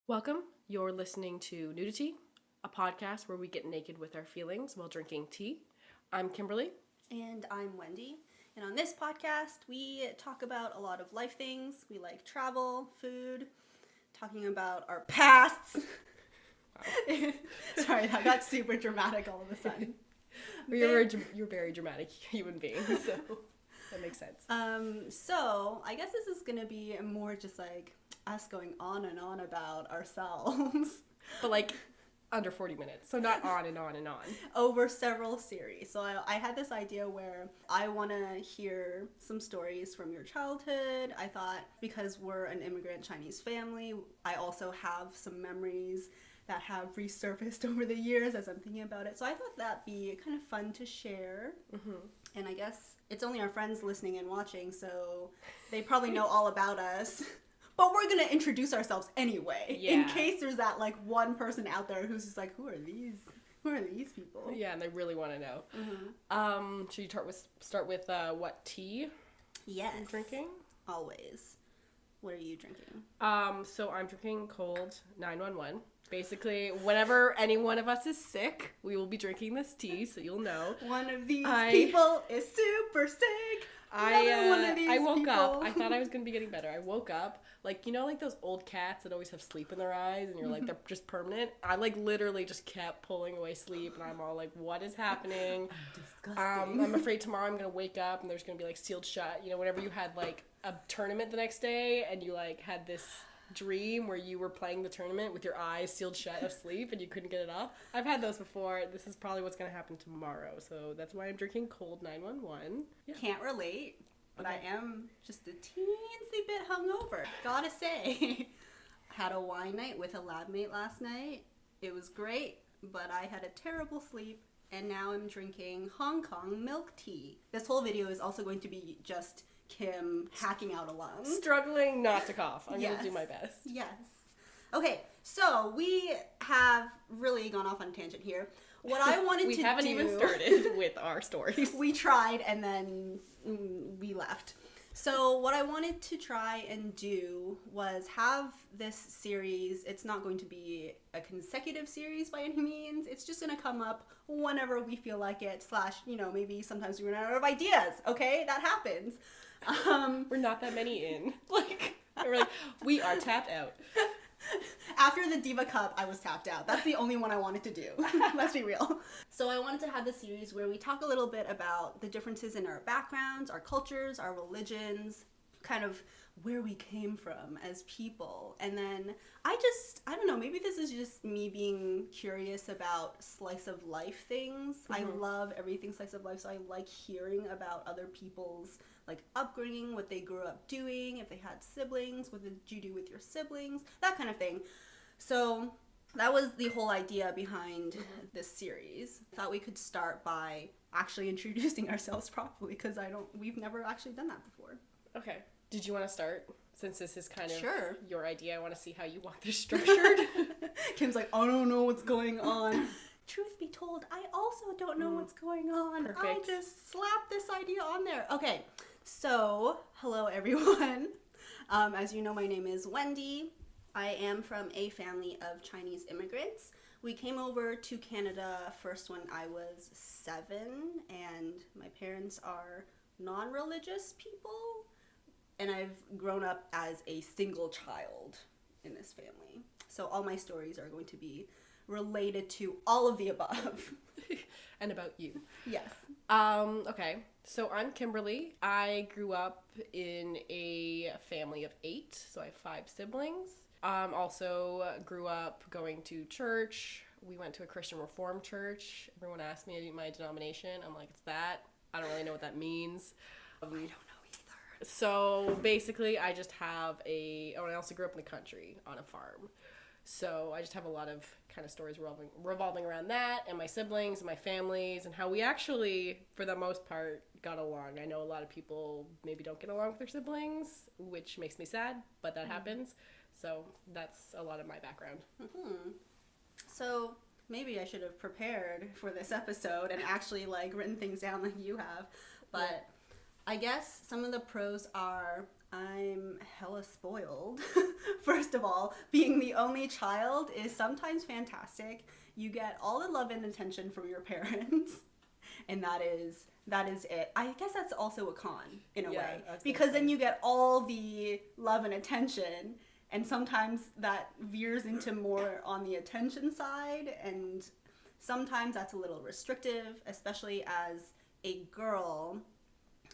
Welcome. You're listening to Nuditea, a podcast where we get naked with our feelings while drinking tea. I'm Kimberly. And I'm Wendy. And on this podcast, we talk about a lot of life things. We like travel, food, talking about our pasts. Wow. Sorry, that got super dramatic all of a sudden. You're a very dramatic human being, so that makes sense. So I guess this is going to be more just like us going on and on about ourselves. But like under 40 minutes, so not on and on and on. Over several series. So I had this idea where I want to hear some stories from your childhood. I thought because we're an immigrant Chinese family, I also have some memories that have resurfaced over the years as I'm thinking about it. So I thought that'd be kind of fun to share. Mm-hmm. And I guess it's only our friends listening and watching, so they probably know all about us. But we're going to introduce ourselves anyway, in case there's that like one person out there who's just like, who are these? Who are these people? Yeah, and they really want to know. Mm-hmm. Should you start with what tea? Yes. You're drinking? Always. What are you drinking? So I'm drinking cold 911. Basically, whenever any one of us is sick, we will be drinking this tea, so you'll know. One of these people is super sick. I woke up. I thought I was going to be getting better. I woke up, like, you know, like those old cats that always have sleep in their eyes, and you're like, they're just permanent? I, like, literally just kept pulling away sleep, and I'm all like, what is happening? Disgusting. I'm afraid tomorrow I'm going to wake up, and there's going to be, like, sealed shut. You know, whenever you had, like, a tournament the next day, and you, like, had this dream where you were playing the tournament with your eyes sealed shut of sleep and you couldn't get it off. I've had those before. This is probably what's going to happen tomorrow. So that's why I'm drinking cold 911. Yeah. Can't relate, but okay. I am just a teensy bit hungover. Gotta say. Had a wine night with a lab mate last night. It was great, but I had a terrible sleep and now I'm drinking Hong Kong milk tea. This whole video is also going to be just Kim hacking out a lung. Struggling not to cough. I'm going to do my best. Yes. Okay, so we have really gone off on a tangent here. What I wanted to do... We haven't even started with our stories. We tried and then we left. So what I wanted to try and do was have this series. It's not going to be a consecutive series by any means. It's just going to come up whenever we feel like it, / maybe sometimes we run out of ideas. Okay, that happens. We're not that many in. We're like, we are tapped out. After the Diva Cup, I was tapped out. That's the only one I wanted to do. Let's be real. So I wanted to have this series where we talk a little bit about the differences in our backgrounds, our cultures, our religions, kind of where we came from as people. And then I don't know, maybe this is just me being curious about slice of life things. Mm-hmm. I love everything slice of life, so I like hearing about other people's like upbringing, what they grew up doing, if they had siblings, what did you do with your siblings, that kind of thing. So that was the whole idea behind this series. I thought we could start by actually introducing ourselves properly because we've never actually done that before. Okay. Did you want to start? Since this is kind of Sure. your idea, I want to see how you want this structured. Kim's like, I don't know what's going on. Truth be told, I also don't know what's going on. Perfect. I just slapped this idea on there. Okay, so hello everyone. As you know, my name is Wendy. I am from a family of Chinese immigrants. We came over to Canada first when I was 7, and my parents are non-religious people. And I've grown up as a single child in this family. So all my stories are going to be related to all of the above. And about you. Yes. Okay. So I'm Kimberly. I grew up in a family of 8, so I have 5 siblings. Also grew up going to church. We went to a Christian Reformed church. Everyone asked me my denomination. I'm like, it's that. I don't really know what that means. I don't know. So basically, I just have I also grew up in the country on a farm. So I just have a lot of kind of stories revolving around that and my siblings and my families and how we actually, for the most part, got along. I know a lot of people maybe don't get along with their siblings, which makes me sad, but that happens. So that's a lot of my background. Mm-hmm. So maybe I should have prepared for this episode and actually written things down like you have, but... I guess some of the pros are I'm hella spoiled. First of all, being the only child is sometimes fantastic. You get all the love and attention from your parents, and that is it. I guess that's also a con in a way, because then you get all the love and attention, and sometimes that veers into more on the attention side, and sometimes that's a little restrictive, especially as a girl.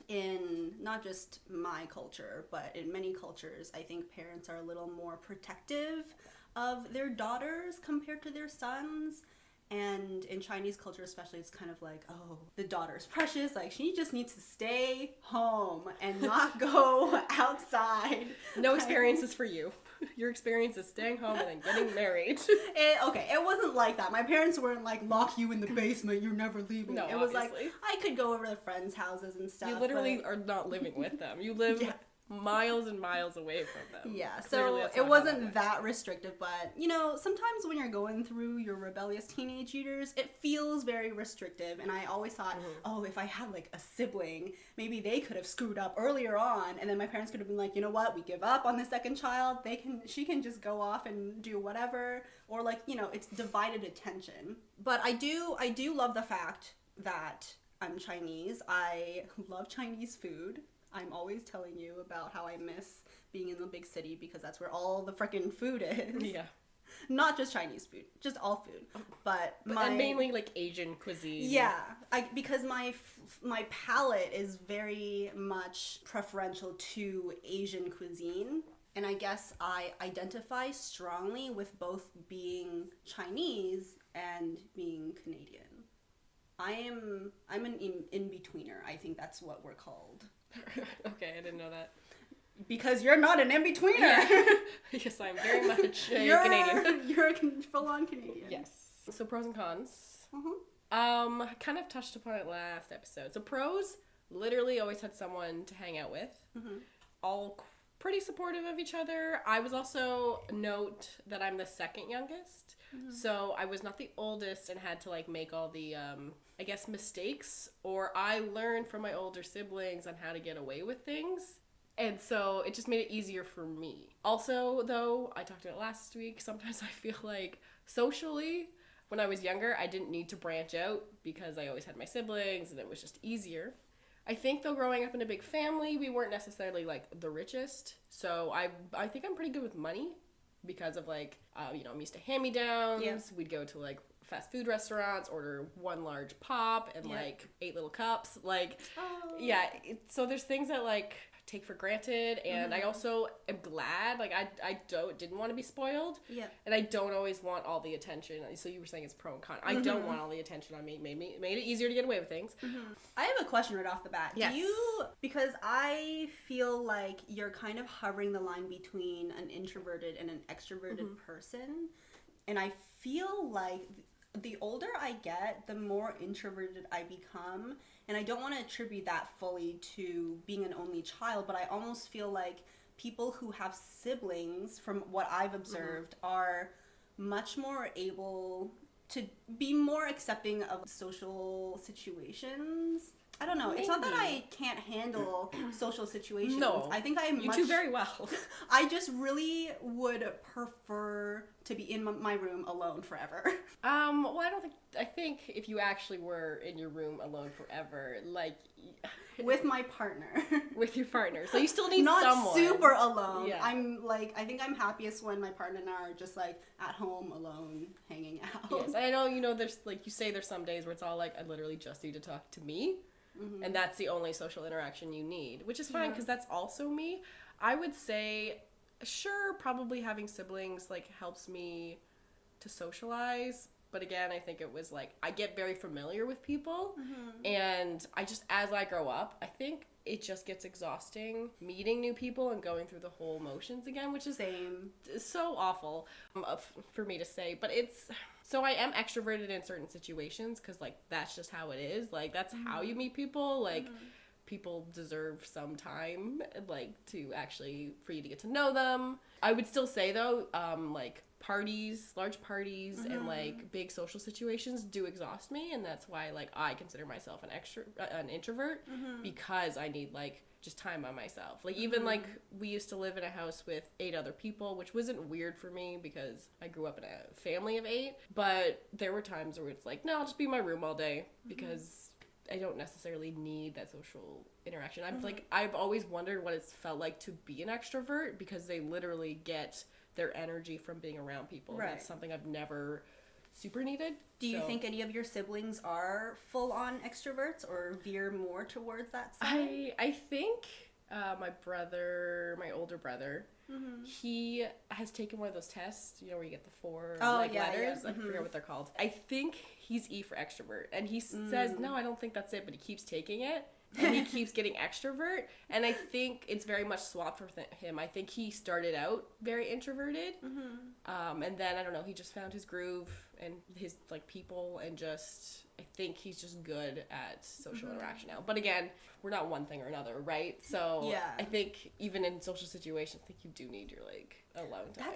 In not just my culture, but in many cultures, I think parents are a little more protective of their daughters compared to their sons. And in Chinese culture especially, it's kind of like, oh, the daughter's precious, like she just needs to stay home and not go outside. No experiences for you. Your experience is staying home and then getting married. It wasn't like that. My parents weren't like, lock you in the basement, you're never leaving. No, it was obviously. Like, I could go over to friends' houses and stuff. You literally are not living with them. You live miles and miles away from them. Yeah, so it wasn't that restrictive, but, you know, sometimes when you're going through your rebellious teenage years, it feels very restrictive, and I always thought, oh, if I had, like, a sibling, maybe they could have screwed up earlier on, and then my parents could have been like, you know what, we give up on the second child, she can just go off and do whatever, or, like, you know, it's divided attention. But I do love the fact that I'm Chinese. I love Chinese food. I'm always telling you about how I miss being in the big city because that's where all the freaking food is. Yeah. Not just Chinese food, just all food. And mainly like Asian cuisine. Yeah, because my palate is very much preferential to Asian cuisine. And I guess I identify strongly with both being Chinese and being Canadian. I'm an in-betweener. I think that's what we're called. Okay, I didn't know that. Because you're not an in-betweener. Yeah. Yes, I'm very much Canadian. You're a full-on Canadian. Yes. So pros and cons. Mm-hmm. Kind of touched upon it last episode. So pros, literally always had someone to hang out with. Mm-hmm. All pretty supportive of each other. I was also, note that I'm the second youngest. Mm-hmm. So I was not the oldest and had to like make all the, I guess, mistakes. Or I learned from my older siblings on how to get away with things. And so it just made it easier for me. Also, though, I talked about it last week, sometimes I feel like socially, when I was younger, I didn't need to branch out because I always had my siblings and it was just easier. I think, though, growing up in a big family, we weren't necessarily, like, the richest. So I think I'm pretty good with money because of, like, you know, I'm used to hand-me-downs. Yeah. We'd go to, like, fast food restaurants, order one large pop and, like, 8 little cups. Like, yeah, so there's things that, like, take for granted, and I also am glad, like, I didn't want to be spoiled, and I don't always want all the attention. So you were saying it's pro and con. I don't want all the attention on me. Made it easier to get away with things. I have a question right off the bat. Yes. Because I feel like you're kind of hovering the line between an introverted and an extroverted person, and I feel like the older I get, the more introverted I become. And I don't want to attribute that fully to being an only child, but I almost feel like people who have siblings, from what I've observed, are much more able to be more accepting of social situations. I don't know. Maybe. It's not that I can't handle social situations. No. I think you do very well. I just really would prefer to be in my room alone forever. Well, I think if you actually were in your room alone forever, like... With my partner. With your partner. So you still need not someone. Not super alone. Yeah. I think I'm happiest when my partner and I are just, like, at home alone, hanging out. Yes, I know, you know, there's, like, you say there's some days where it's all, like, I literally just need to talk to me. And that's the only social interaction you need, which is fine because that's also me. I would say, sure, probably having siblings, like, helps me to socialize. But again, I think it was, like, I get very familiar with people. And I just, as I grow up, I think it just gets exhausting meeting new people and going through the whole motions again, which is so awful for me to say. But it's... So I am extroverted in certain situations because, like, that's just how it is. Like, that's how you meet people. Like, people deserve some time, like, to actually, for you to get to know them. I would still say, though, like, large parties and, like, big social situations do exhaust me. And that's why, like, I consider myself an introvert because I need, like, just time on myself. Like, even like we used to live in a house with 8 other people, which wasn't weird for me because I grew up in a family of 8, but there were times where it's like, no, I'll just be in my room all day because I don't necessarily need that social interaction. I'm like, I've always wondered what it's felt like to be an extrovert because they literally get their energy from being around people. Right. That's something I've never super needed. Do you think any of your siblings are full-on extroverts or veer more towards that side? I think my older brother, he has taken one of those tests, you know, where you get the 4 letters. I forget what they're called. I think he's E for extrovert, and he says, no, I don't think that's it, but he keeps taking it. And he keeps getting extrovert, and I think it's very much swapped for him. I think he started out very introverted, and then, I don't know, he just found his groove and his, like, people, and just, I think he's just good at social interaction now. But again, we're not one thing or another, right? So I think even in social situations, I think you do need your, like, alone time.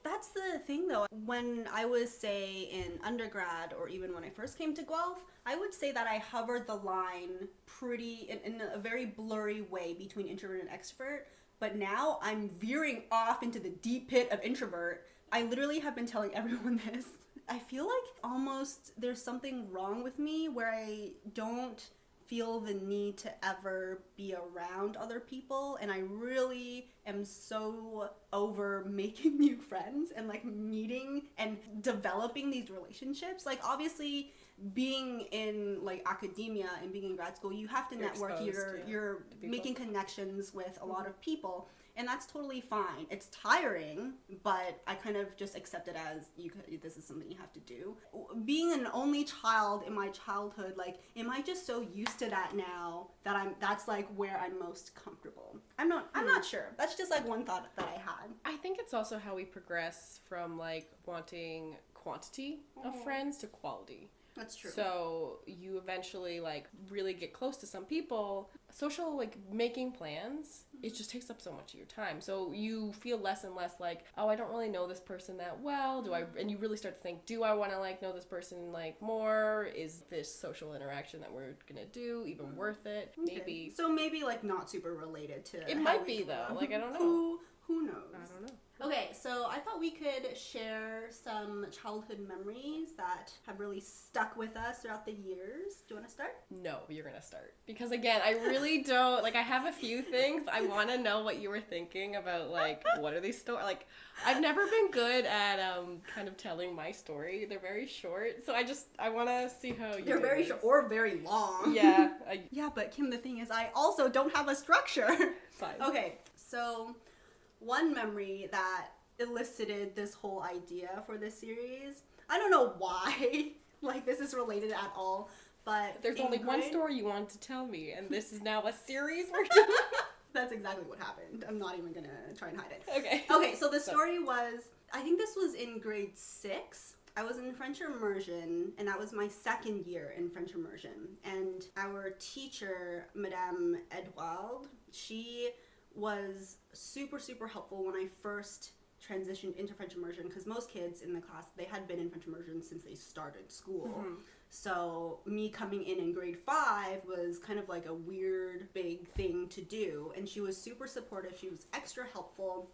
That's the thing, though. When I was, say, in undergrad, or even when I first came to Guelph, I would say that I hovered the line pretty, in a very blurry way between introvert and extrovert. But now I'm veering off into the deep pit of introvert. I literally have been telling everyone this. I feel like almost there's something wrong with me where I don't feel the need to ever be around other people, and I really am so over making new friends and like meeting and developing these relationships. Like, obviously being in like academia and being in grad school, you have to network. You're making connections with a lot of people, and that's totally fine. It's tiring, but I kind of just accept it as this is something you have to do. Being an only child in my childhood, like, am I just so used to that now that that's like where I'm most comfortable? I'm not sure. That's just like one thought that I had. I think it's also how we progress from like wanting quantity of friends to quality. That's true. So you eventually like really get close to some people. Social, like, making plans, it just takes up so much of your time. So you feel less and less like, oh, I don't really know this person that well. And you really start to think, do I want to like know this person like more? Is this social interaction that we're gonna do even worth it? Okay. Maybe. So maybe like not super related to. It might be though. Like, I don't know. Who knows? I don't know. Okay, so I thought we could share some childhood memories that have really stuck with us throughout the years. Do you want to start? No, you're going to start. Because again, I really don't, like, I have a few things. I want to know what you were thinking about, like, what are these stories? Like, I've never been good at kind of telling my story. They're very short. So I want to see how you They're very short or very long. Yeah. Yeah, but Kim, the thing is, I also don't have a structure. Fine. Okay, so one memory that elicited this whole idea for this series, I don't know why, like, this is related at all, but there's only one story you want to tell me, and this is now a series we're doing. That's exactly what happened. I'm not even gonna try and hide it. Okay, so the story was, I think this was in grade 6. I was in French immersion, and that was my second year in French immersion. And our teacher, Madame Edouard, she was super, super helpful when I first transitioned into French immersion, because most kids in the class, they had been in French immersion since they started school. So me coming in grade 5 was kind of like a weird big thing to do, and she was super supportive. She was extra helpful,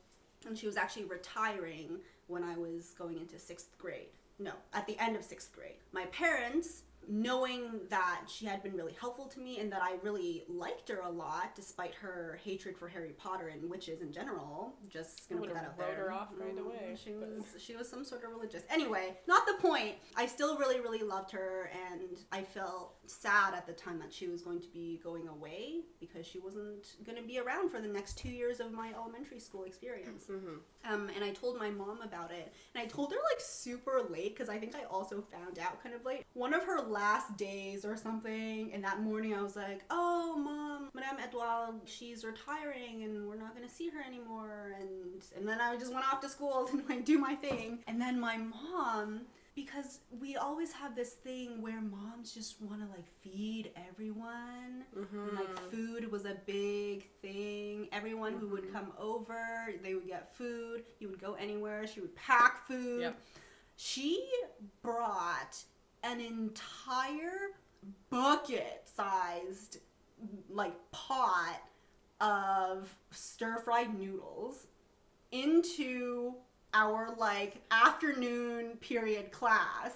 and she was actually retiring when I was going into 6th grade. No, at the end of 6th grade. My parents, knowing that she had been really helpful to me and that I really liked her a lot, despite her hatred for Harry Potter and witches in general, just gonna put that out there. Wrote her off right away. She was some sort of religious. Anyway, not the point. I still really, really loved her, and I felt sad at the time that she was going to be going away because she wasn't going to be around for the next 2 years of my elementary school experience. And I told my mom about it, and I told her like super late, because I think I also found out kind of late. One of her last days or something, and that morning I was like, oh, Mom, Madame Edouard, she's retiring and we're not going to see her anymore. And then I just went off to school to like do my thing. And then my mom, because we always have this thing where moms just want to like feed everyone. And, like, food was a big thing. Everyone who would come over, they would get food. You would go anywhere, she would pack food. Yep. She brought an entire bucket-sized, like, pot of stir-fried noodles into our like afternoon period class,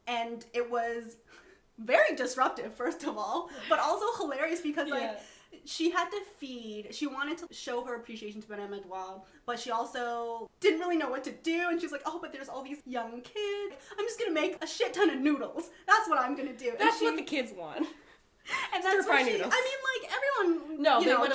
and it was very disruptive, first of all, but also hilarious because like she had to feed, she wanted to show her appreciation to Madame Edouard, but she also didn't really know what to do, and she's like, oh, but there's all these young kids, I'm just gonna make a shit ton of noodles, that's what I'm gonna do. That's what the kids want. And that's what she, noodles. I mean, like, everyone, no, you they know,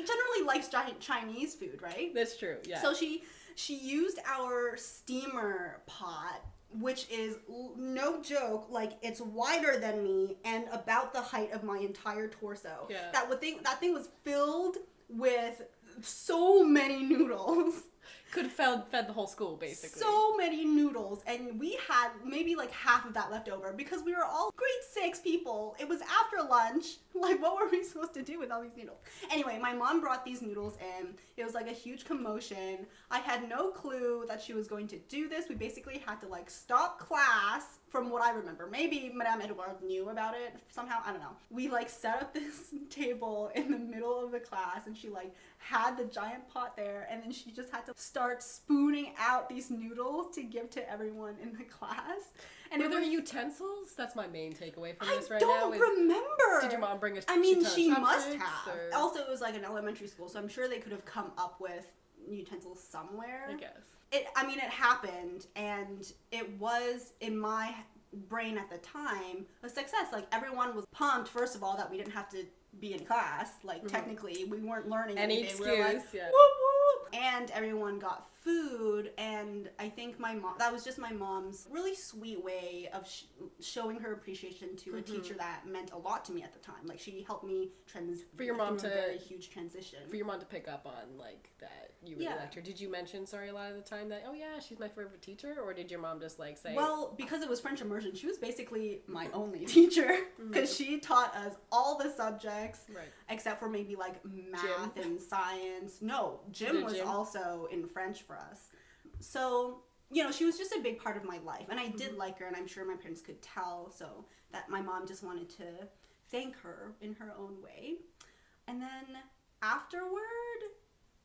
generally likes Chinese food, right? That's true, yeah. So she used our steamer pot, which is no joke, like it's wider than me and about the height of my entire torso. Yeah. That thing was filled with so many noodles. Could have fed the whole school, basically. So many noodles, and we had maybe like half of that left over because we were all grade 6 people. It was after lunch. Like, what were we supposed to do with all these noodles? Anyway, my mom brought these noodles in. It was like a huge commotion. I had no clue that she was going to do this. We basically had to like stop class, from what I remember. Maybe Madame Edouard knew about it somehow. I don't know. We like set up this table in the middle of the class, and she like had the giant pot there, and then she just had to start spooning out these noodles to give to everyone in the class. And were there utensils? That's my main takeaway from this right now. now. I don't remember. Did your mom bring a I mean, she ton of must chopsticks, have. or? Also, it was like an elementary school, so I'm sure they could have come up with utensils somewhere. I guess. It happened, and it was, in my brain at the time, a success. Like, everyone was pumped, first of all, that we didn't have to be in class. Like, technically, we weren't learning any anything. excuse, we were like, yeah. whoop, whoop. And everyone got food, and I think that was just my mom's really sweet way of showing her appreciation to a teacher that meant a lot to me at the time. Like, she helped me for your mom through a very huge transition. For your mom to pick up on, like, that you really liked her. Did you mention, sorry, a lot of the time that, oh yeah, she's my favorite teacher? Or did your mom just, like, say... Well, because it was French immersion, she was basically my only teacher. Because she taught us all the subjects, except for maybe, like, math and science. No, gym was also in French for us. So, you know, she was just a big part of my life. And I did like her, and I'm sure my parents could tell. So that my mom just wanted to thank her in her own way. And then afterward,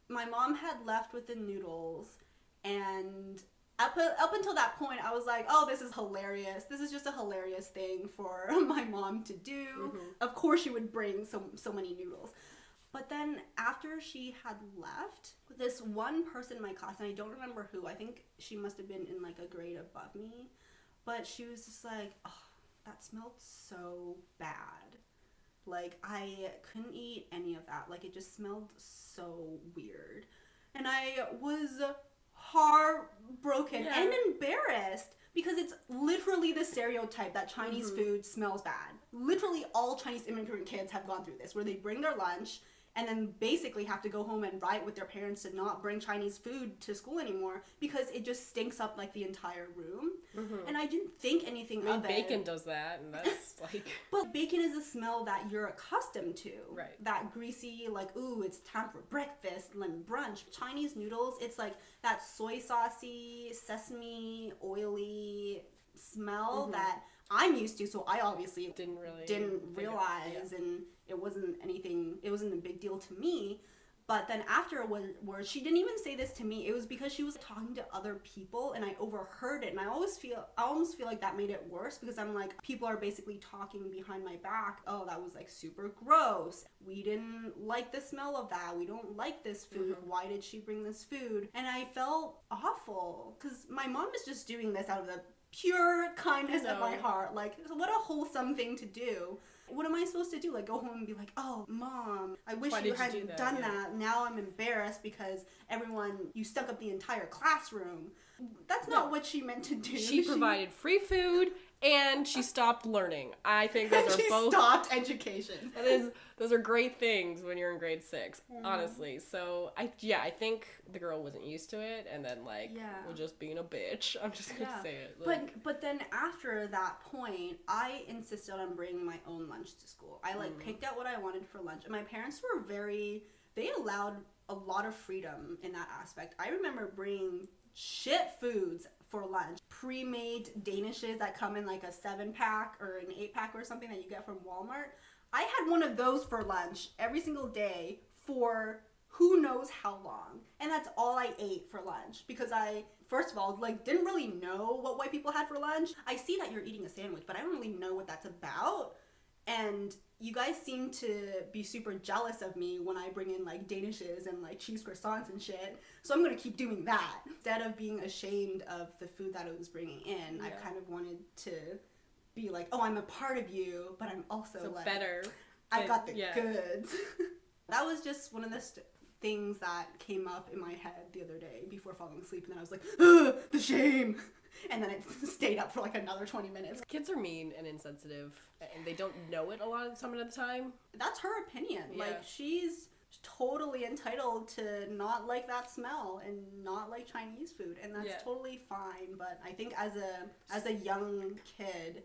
my mom had left with the noodles, and up until that point, I was like, oh, this is hilarious. This is just a hilarious thing for my mom to do. Of course she would bring so many noodles. But then after she had left, this one person in my class, and I don't remember who, I think she must have been in like a grade above me, but she was just like, oh, that smelled so bad. Like, I couldn't eat any of that. Like, it just smelled so weird. And I was heartbroken and embarrassed because it's literally the stereotype that Chinese food smells bad. Literally all Chinese immigrant kids have gone through this, where they bring their lunch and then basically have to go home and fight with their parents to not bring Chinese food to school anymore because it just stinks up like the entire room. And I didn't think anything of it. Bacon does that, and that's like... But bacon is a smell that you're accustomed to. Right. That greasy, like, ooh, it's time for breakfast, and brunch. Chinese noodles, it's like that soy saucy, sesame, oily smell that I'm used to, so I obviously didn't realize, and it wasn't a big deal to me. But then afterwards, she didn't even say this to me. It was because she was talking to other people, and I overheard it. And I almost feel like that made it worse, because I'm like, people are basically talking behind my back. Oh, that was like super gross. We didn't like the smell of that. We don't like this food. Why did she bring this food? And I felt awful, because my mom is just doing this out of the pure kindness of my heart. Like, what a wholesome thing to do. What am I supposed to do? Like, go home and be like, oh, Mom, I wish you hadn't done that. Now I'm embarrassed because you stuck up the entire classroom. That's not what she meant to do. She provided free food, and she stopped learning. I think those are both... She stopped education. Those are great things when you're in grade 6, honestly. So, I think the girl wasn't used to it, and then, was just being a bitch. I'm just going to say it. Like, but then after that point, I insisted on bringing my own lunch to school. I, picked out what I wanted for lunch. And my parents were they allowed a lot of freedom in that aspect. I remember bringing shit foods for lunch. Pre-made danishes that come in like a 7-pack or an 8-pack or something that you get from Walmart. I had one of those for lunch every single day for who knows how long. And that's all I ate for lunch because I, first of all, like didn't really know what white people had for lunch. I see that you're eating a sandwich, but I don't really know what that's about. And you guys seem to be super jealous of me when I bring in like Danishes and like cheese croissants and shit. So I'm gonna keep doing that. Instead of being ashamed of the food that I was bringing in, I kind of wanted to be like, oh, I'm a part of you, but I'm also so like, better. I got the goods. That was just one of the things that came up in my head the other day before falling asleep, and then I was like, ugh, the shame. And then it stayed up for like another 20 minutes. Kids are mean and insensitive, and they don't know it a lot of some of the time. That's her opinion. Yeah. Like, she's totally entitled to not like that smell and not like Chinese food, and that's totally fine. But I think as a young kid,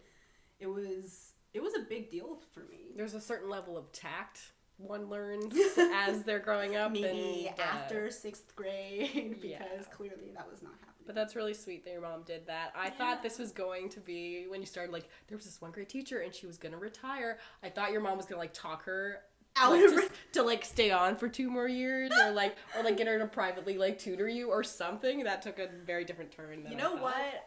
it was a big deal for me. There's a certain level of tact one learns as they're growing up. Maybe after 6th grade, because clearly that was not happening. But that's really sweet that your mom did that. I thought this was going to be, when you started, like, there was this one great teacher and she was going to retire. I thought your mom was going to, like, talk her out to like, stay on for 2 more years or get her to privately, like, tutor you or something. That took a very different turn than You know what?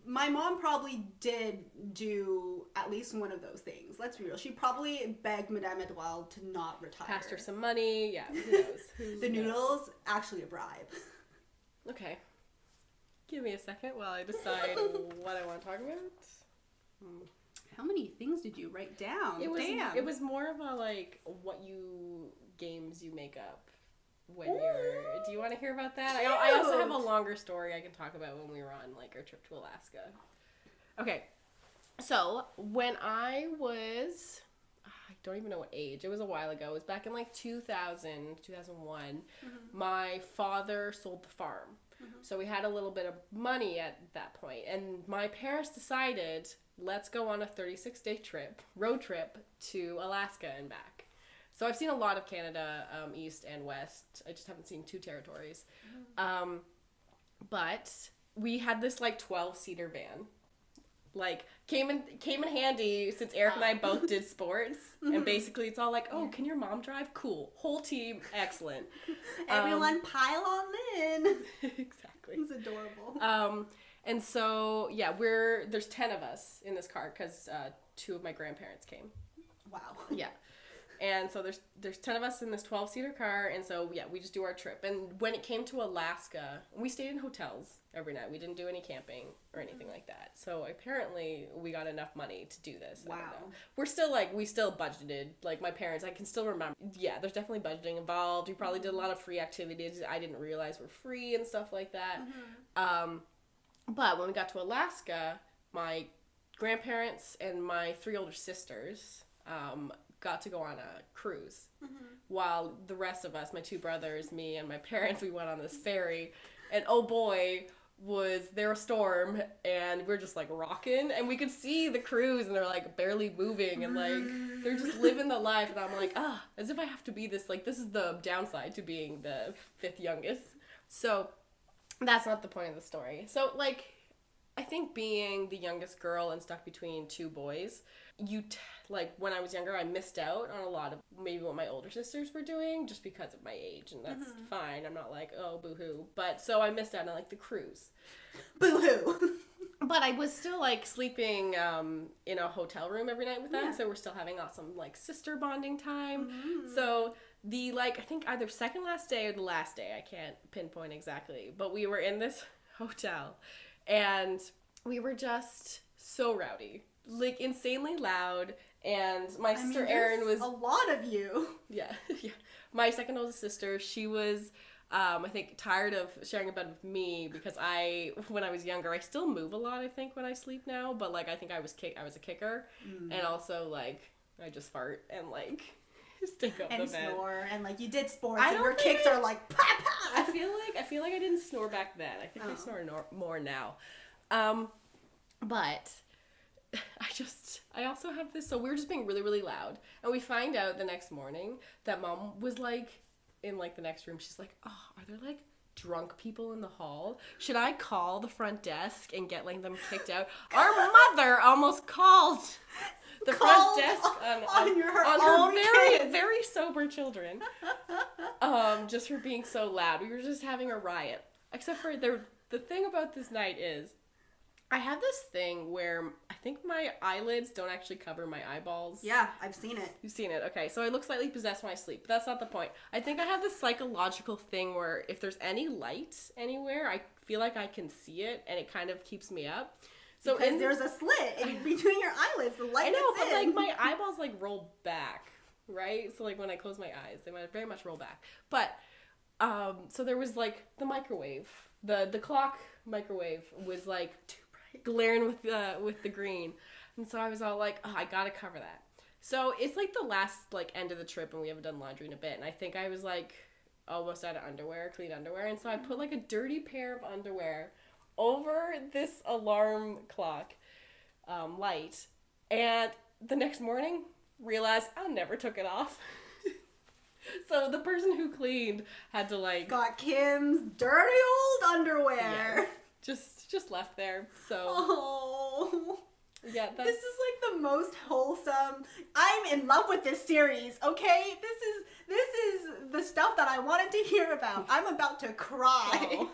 My mom probably did do at least one of those things. Let's be real. She probably begged Madame Edouard to not retire. Passed her some money. Yeah, who knows? The noodles, actually a bribe. Okay. Give me a second while I decide what I want to talk about. How many things did you write down? It was more of a, like, games you make up when you're... Do you want to hear about that? I also have a longer story I can talk about when we were on, like, our trip to Alaska. Okay. So, when I was... I don't even know what age. It was a while ago. It was back in, like, 2000, 2001. My father sold the farm. So we had a little bit of money at that point, and my parents decided, let's go on a 36-day road trip to Alaska and back. So I've seen a lot of Canada, east and west. I just haven't seen 2 territories. But we had this, like, 12-seater van. Like, came in handy since Eric and I both did sports. And basically it's all like, oh, can your mom drive? Cool. Whole team, excellent. Everyone pile on in. Exactly. It's adorable. And so, yeah, there's 10 of us in this car because 2 of my grandparents came. Wow. Yeah. And so there's 10 of us in this 12-seater car, and so, yeah, we just do our trip. And when it came to Alaska, we stayed in hotels every night. We didn't do any camping or anything like that. So apparently we got enough money to do this. Wow. We still budgeted. Like, my parents, I can still remember. Yeah, there's definitely budgeting involved. We probably did a lot of free activities I didn't realize were free and stuff like that. But when we got to Alaska, my grandparents and my 3 older sisters got to go on a cruise, while the rest of us, my 2 brothers, me, and my parents, we went on this ferry, and oh boy, was there a storm, and we're just, like, rocking, and we could see the cruise, and they're, like, barely moving, and, like, they're just living the life, and I'm like, as if I have to be this, like, this is the downside to being the 5th youngest. So that's not the point of the story. So, like, I think being the youngest girl and stuck between 2 boys, like, when I was younger, I missed out on a lot of maybe what my older sisters were doing just because of my age, and that's fine. I'm not like, oh, boo-hoo. But, so I missed out on, like, the cruise. Boo-hoo! But I was still, like, sleeping in a hotel room every night with them, so we're still having awesome, like, sister bonding time. So the, like, I think either second last day or the last day, I can't pinpoint exactly, but we were in this hotel, and we were just so rowdy. Like, insanely loud, and my sister Erin was... a lot of you. Yeah, yeah. My second oldest sister, she was, I think, tired of sharing a bed with me, because when I was younger, I still move a lot, I think, when I sleep now, but, like, I think I was a kicker, and also, like, I just fart, and, like, stink up the bed. And snore, and, like, you did sports, and your kicks are like, pa-pa! I feel like I didn't snore back then. I think I snore more now. But... I also have this, so we were just being really, really loud, and we find out the next morning that Mom was, like, in, like, the next room, she's like, oh, are there, like, drunk people in the hall? Should I call the front desk and get like them kicked out? Our mother almost called the front desk on her very kids. very sober children, just for being so loud. We were just having a riot. Except for the thing about this night is, I have this thing where I think my eyelids don't actually cover my eyeballs. Yeah, I've seen it. You've seen it, okay. So I look slightly possessed when I sleep, but that's not the point. I think I have this psychological thing where if there's any light anywhere, I feel like I can see it, and it kind of keeps me up. So because there's a slit in between your eyelids. The light I know, gets but in. like my eyeballs like roll back, right? So like when I close my eyes, they might very much roll back. But so there was like the microwave, the clock microwave was like too bright, glaring with the green, and so I was all like, oh, I gotta cover that. So it's like the last like end of the trip, and we haven't done laundry in a bit, and I think I was like almost out of underwear, clean underwear, and so I put like a dirty pair of underwear over this alarm clock light, and the next morning realized I never took it off. So the person who cleaned had to like got Kim's dirty old underwear. Yeah, just left there. So oh. Yeah, this is like the most wholesome. I'm in love with this series, okay? This is the stuff that I wanted to hear about. I'm about to cry. Oh.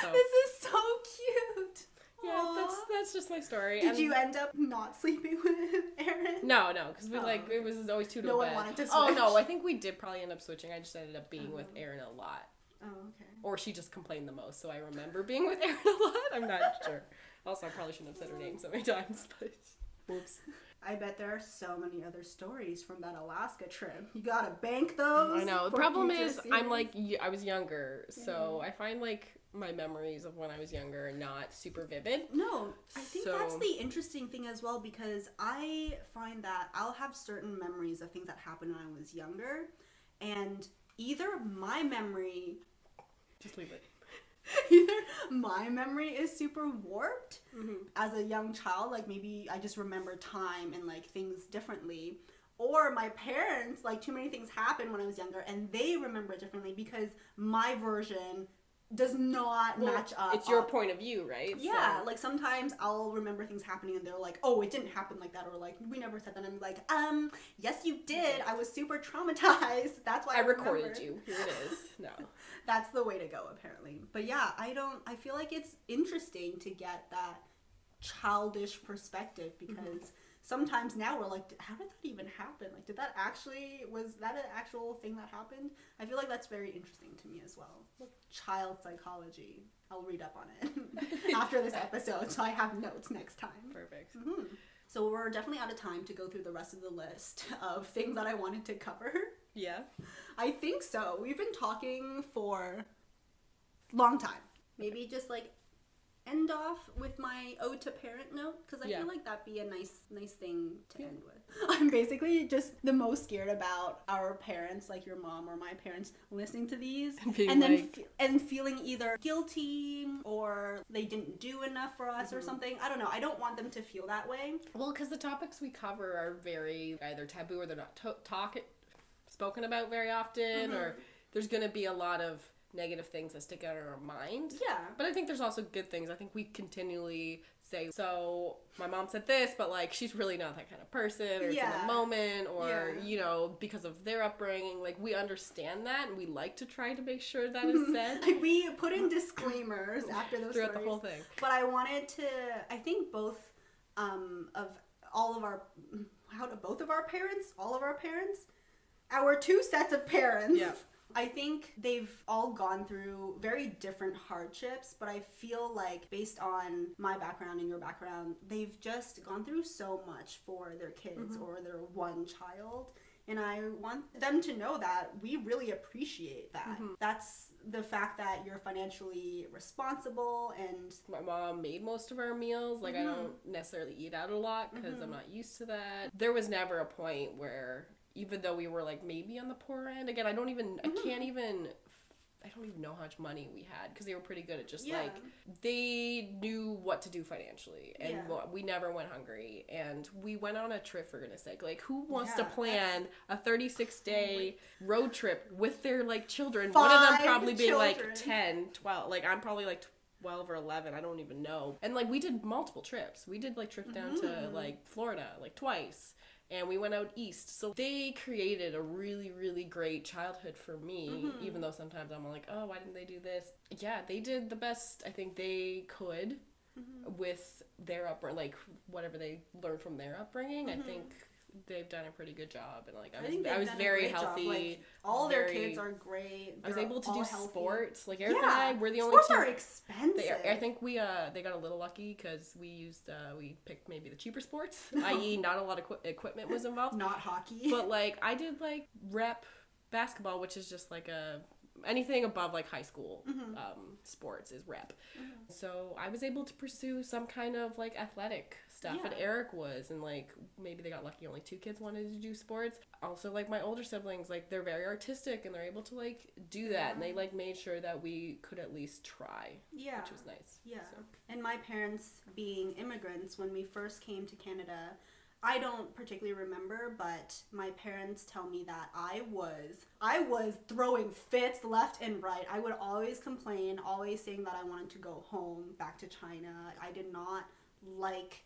So, this is so cute. yeah, Aww. that's just my story. Did you end up not sleeping with Aaron? No, because we it was always 2 to no bed. one wanted to switch. Oh no, I think we did probably end up switching. I just ended up being with Aaron a lot. Oh, okay. Or she just complained the most, so I remember being with Aaron a lot. I'm not sure. Also, I probably shouldn't have said her name so many times, but whoops. I bet there are so many other stories from that Alaska trip. You gotta bank those. I know. The for problem future is, series. I'm like, I was younger, so I find like my memories of when I was younger are not super vivid. No, I think So- that's the interesting thing as well, because I find that I'll have certain memories of things that happened when I was younger, and either my memory Just leave it. either my memory is super warped as a young child, like maybe I just remember time and like things differently, or my parents, like too many things happened when I was younger and they remember it differently because my version does not match up. It's your point of view, right? Yeah, So- like sometimes I'll remember things happening and they're like, oh, it didn't happen like that, or like, we never said that. And I'm like, yes you did. I was super traumatized. That's why I recorded remembered. you. Here it is. No. That's the way to go, apparently. But yeah, I feel like it's interesting to get that childish perspective, because sometimes now we're like, how did that even happen? Like, was that an actual thing that happened? I feel like that's very interesting to me as well. Child psychology. I'll read up on it after this episode, so I have notes next time. Perfect. So we're definitely out of time to go through the rest of the list of things that I wanted to cover. Yeah. I think so. We've been talking for a long time. Maybe just like end off with my ode to parent note, because I feel like that'd be a nice thing to end with. I'm basically just the most scared about our parents, like your mom or my parents, listening to these and then and feeling either guilty or they didn't do enough for us or something. I don't know. I don't want them to feel that way. Well, because the topics we cover are very either taboo or they're not spoken about very often, or there's going to be a lot of negative things that stick out in our mind. Yeah. But I think there's also good things. I think we continually say, so my mom said this, but like she's really not that kind of person, or it's in a moment, or you know, because of their upbringing, like we understand that and we like to try to make sure that is said. Like we put in disclaimers after those throughout stories. the whole thing. But I wanted to, I think both both of our parents, all of our parents, our two sets of parents. Yeah. I think they've all gone through very different hardships, but I feel like based on my background and your background, they've just gone through so much for their kids or their one child. And I want them to know that we really appreciate that. That's the fact that you're financially responsible, and my mom made most of our meals. Like I don't necessarily eat out a lot because I'm not used to that. There was never a point where, even though we were like maybe on the poor end, again, I don't even know how much money we had, because they were pretty good at just like, they knew what to do financially, and we never went hungry, and we went on a trip, for goodness sake. Like, who wants to plan a 36-day road trip with their, like, children? One of them probably being, like, 10, 12. Like, I'm probably, like, 12 or 11. I don't even know. And, like, we did multiple trips. We did, like, trips down to, like, Florida, like, twice. And we went out east. So they created a really, really great childhood for me, even though sometimes I'm like, oh, why didn't they do this? Yeah, they did the best I think they could with their upbringing, like, whatever they learned from their upbringing. I think they've done a pretty good job. And, like, I was very healthy. Like, all their kids are great. I was able to do healthy sports. Like, Eric and I, we're the only sports two. Are expensive. I think they got a little lucky because we picked maybe the cheaper sports, i.e. not a lot of equipment was involved. Not hockey. But, like, I did, like, rep basketball, which is just, like, anything above, like, high school sports is rep. So I was able to pursue some kind of, like, athletic stuff, and Eric was, and, like, maybe they got lucky, only 2 kids wanted to do sports. Also, like, my older siblings, like, they're very artistic, and they're able to, like, do that, and they, like, made sure that we could at least try, which was nice. So. And my parents being immigrants, when we first came to Canada, I don't particularly remember, but my parents tell me that I was throwing fits left and right. I would always complain, always saying that I wanted to go home, back to China. I did not like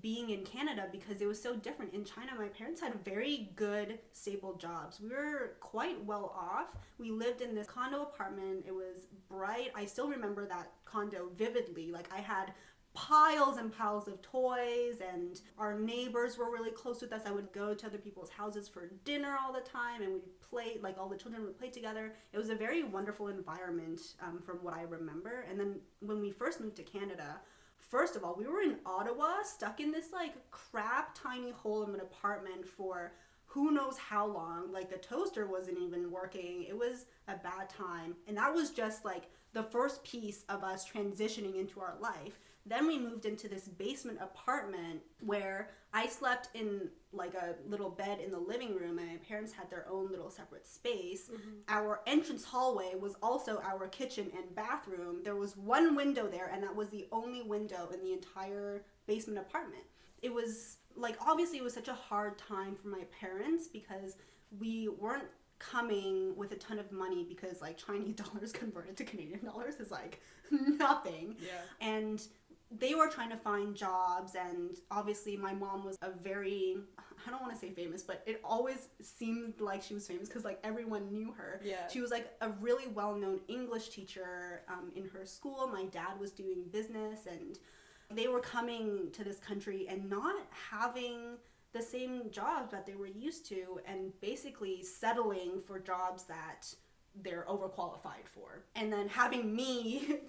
being in Canada because it was so different. In China, my parents had very good, stable jobs. We were quite well off. We lived in this condo apartment. It was bright. I still remember that condo vividly. Like, I had piles and piles of toys, and our neighbors were really close with us. I would go to other people's houses for dinner all the time, and we'd play, like, all the children would play together. It was a very wonderful environment from what I remember. And then when we first moved to Canada, first of all, we were in Ottawa, stuck in this, like, crap tiny hole of an apartment for who knows how long. Like, the toaster wasn't even working. It was a bad time. And that was just, like, the first piece of us transitioning into our life. Then we moved into this basement apartment where I slept in, like, a little bed in the living room, and my parents had their own little separate space. Our entrance hallway was also our kitchen and bathroom. There was one window there, and that was the only window in the entire basement apartment. It was, like, obviously it was such a hard time for my parents because we weren't coming with a ton of money, because, like, Chinese dollars converted to Canadian dollars is, like, nothing. And they were trying to find jobs, and obviously my mom was a very, I don't want to say famous, but it always seemed like she was famous because, like, everyone knew her. She was, like, a really well-known English teacher in her school. My dad was doing business, and they were coming to this country and not having the same jobs that they were used to, and basically settling for jobs that they're overqualified for. And then having me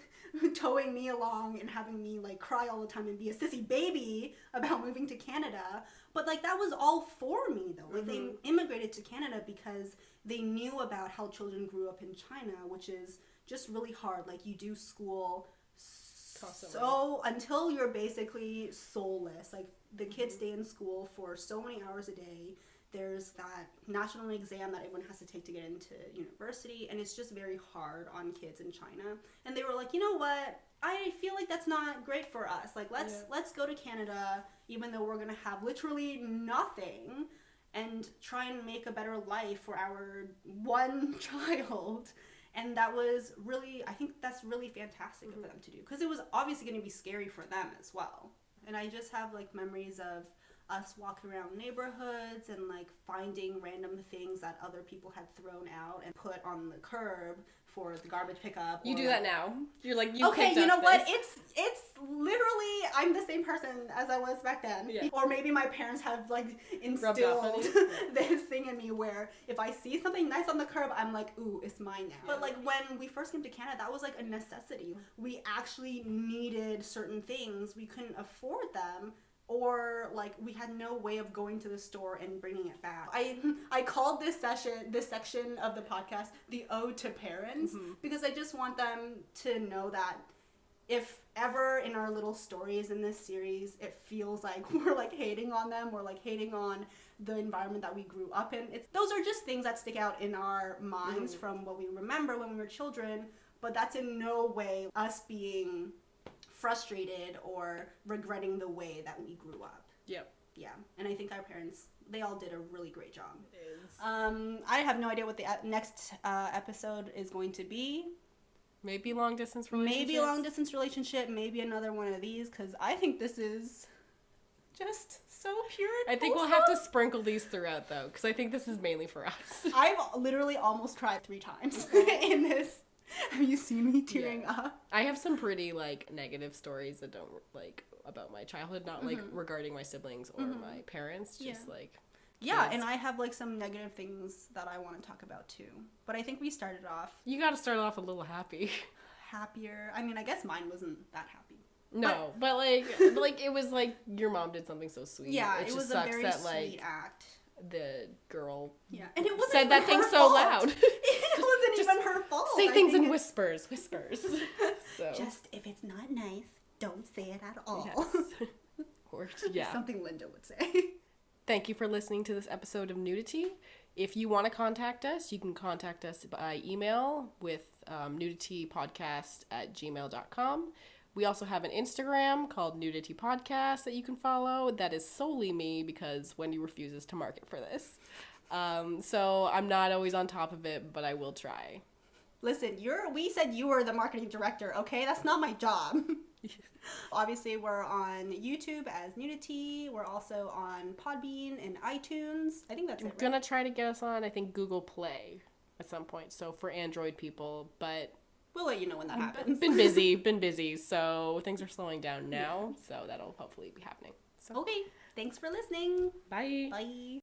towing me along and having me, like, cry all the time and be a sissy baby about moving to Canada. But, like, that was all for me, though. Like, they immigrated to Canada because they knew about how children grew up in China, which is just really hard. Like, you do school so until you're basically soulless. Like, the kids stay in school for so many hours a day. There's that national exam that everyone has to take to get into university, and it's just very hard on kids in China. And they were like, you know what? I feel like that's not great for us. Like, let's go to Canada, even though we're gonna have literally nothing, and try and make a better life for our one child. And that was really, I think that's really fantastic of them to do, because it was obviously going to be scary for them as well. And I just have, like, memories of us walking around neighborhoods and, like, finding random things that other people had thrown out and put on the curb for the garbage pickup. You do that now. You're like, okay, you know what? It's literally, I'm the same person as I was back then. Or maybe my parents have, like, instilled this thing in me where if I see something nice on the curb, I'm like, ooh, it's mine now. But, like, when we first came to Canada, that was, like, a necessity. We actually needed certain things. We couldn't afford them. Or, like, we had no way of going to the store and bringing it back. I called this section of the podcast the Ode to Parents, because I just want them to know that if ever in our little stories in this series it feels like we're, like, hating on them, or, like, hating on the environment that we grew up in, those are just things that stick out in our minds from what we remember when we were children, but that's in no way us being frustrated or regretting the way that we grew up. Yep. Yeah, and I think our parents, they all did a really great job. It is. I have no idea what the next episode is going to be. Maybe long distance relationship. Maybe a long distance relationship. Maybe another one of these, because I think this is just so pure and I think we'll have to sprinkle these throughout, though, because I think this is mainly for us. I've literally almost cried 3 times in this. Have you seen me tearing up? I have some pretty, like, negative stories that don't, like, about my childhood, not, like, regarding my siblings or my parents, just, like... Yeah, kids. and I have, like, some negative things that I want to talk about, too. But I think we started off... You gotta start off a little happy. Happier. I mean, I guess mine wasn't that happy. No, but like, it was, like, your mom did something so sweet. Yeah, it was just a sucks very that, sweet like, act. the girl And it wasn't said even that thing her so fault. loud. It wasn't even her fault. Say I things think in whispers. So. Just, if it's not nice, don't say it at all. Yes. Or, yeah. Something Linda would say. Thank you for listening to this episode of Nudity. If you want to contact us, you can contact us by email with nuditypodcast@gmail.com. We also have an Instagram called Nudity Podcast that you can follow. That is solely me because Wendy refuses to market for this. So I'm not always on top of it, but I will try. Listen, we said you were the marketing director, okay? That's not my job. Obviously, we're on YouTube as Nudity. We're also on Podbean and iTunes. I think that's it, right? I'm gonna try to get us on, I think, Google Play at some point. So for Android people, but we'll let you know when that happens. been busy. So things are slowing down now. So that'll hopefully be happening. So Okay, thanks for listening. bye. Bye.